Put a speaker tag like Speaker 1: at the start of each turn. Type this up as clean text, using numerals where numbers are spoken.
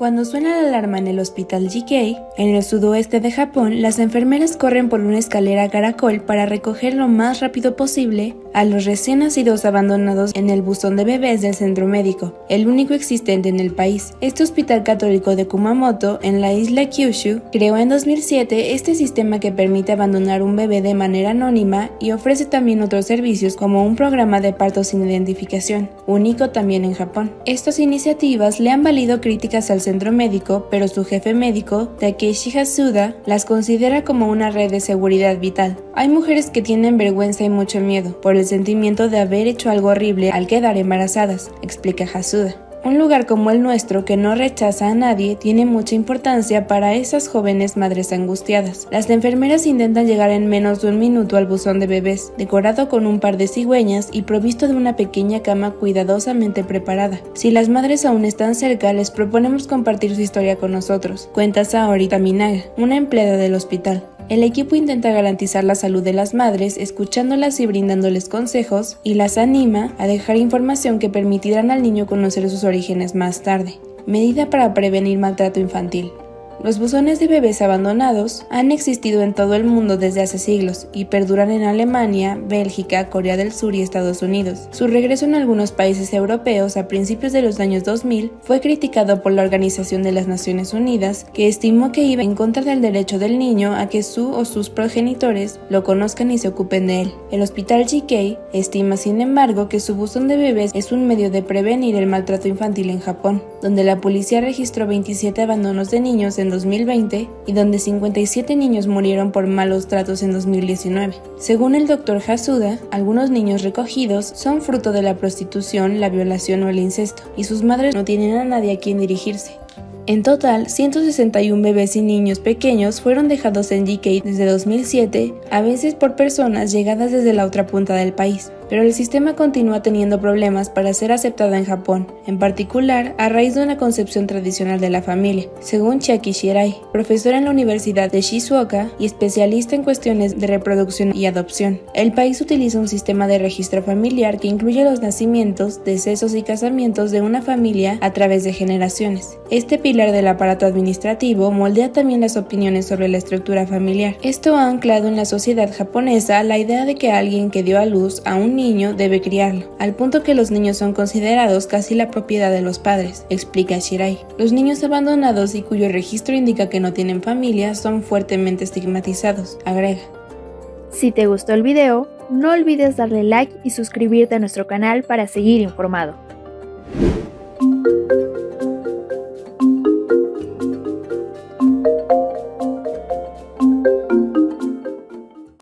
Speaker 1: Cuando suena la alarma en el Hospital GK, en el sudoeste de Japón, las enfermeras corren por una escalera caracol para recoger lo más rápido posible a los recién nacidos abandonados en el buzón de bebés del centro médico, el único existente en el país. Este hospital católico de Kumamoto, en la isla Kyushu, creó en 2007 este sistema que permite abandonar un bebé de manera anónima y ofrece también otros servicios como un programa de parto sin identificación, único también en Japón. Estas iniciativas le han valido críticas al centro médico, pero su jefe médico, Takeshi Hasuda, las considera como una red de seguridad vital. Hay mujeres que tienen vergüenza y mucho miedo por el sentimiento de haber hecho algo horrible al quedar embarazadas, explica Hasuda. Un lugar como el nuestro, que no rechaza a nadie, tiene mucha importancia para esas jóvenes madres angustiadas. Las enfermeras intentan llegar en menos de un minuto al buzón de bebés, decorado con un par de cigüeñas y provisto de una pequeña cama cuidadosamente preparada. Si las madres aún están cerca, les proponemos compartir su historia con nosotros, cuenta Saori Taminaga, una empleada del hospital. El equipo intenta garantizar la salud de las madres escuchándolas y brindándoles consejos, y las anima a dejar información que permitirán al niño conocer sus orígenes más tarde. Medida para prevenir maltrato infantil. Los buzones de bebés abandonados han existido en todo el mundo desde hace siglos y perduran en Alemania, Bélgica, Corea del Sur y Estados Unidos. Su regreso en algunos países europeos a principios de los años 2000 fue criticado por la Organización de las Naciones Unidas, que estimó que iba en contra del derecho del niño a que su o sus progenitores lo conozcan y se ocupen de él. El Hospital GK estima, sin embargo, que su buzón de bebés es un medio de prevenir el maltrato infantil en Japón, donde la policía registró 27 abandonos de niños en 2020 y donde 57 niños murieron por malos tratos en 2019. Según el Dr. Hasuda, algunos niños recogidos son fruto de la prostitución, la violación o el incesto, y sus madres no tienen a nadie a quien dirigirse. En total, 161 bebés y niños pequeños fueron dejados en GK desde 2007, a veces por personas llegadas desde la otra punta del país. Pero el sistema continúa teniendo problemas para ser aceptada en Japón, en particular a raíz de una concepción tradicional de la familia, según Chiaki Shirai, profesora en la Universidad de Shizuoka y especialista en cuestiones de reproducción y adopción. El país utiliza un sistema de registro familiar que incluye los nacimientos, decesos y casamientos de una familia a través de generaciones. Este pilar del aparato administrativo moldea también las opiniones sobre la estructura familiar. Esto ha anclado en la sociedad japonesa la idea de que alguien que dio a luz a un niño debe criarlo, al punto que los niños son considerados casi la propiedad de los padres, explica Shirai. Los niños abandonados y cuyo registro indica que no tienen familia son fuertemente estigmatizados, agrega.
Speaker 2: Si te gustó el video, no olvides darle like y suscribirte a nuestro canal para seguir informado.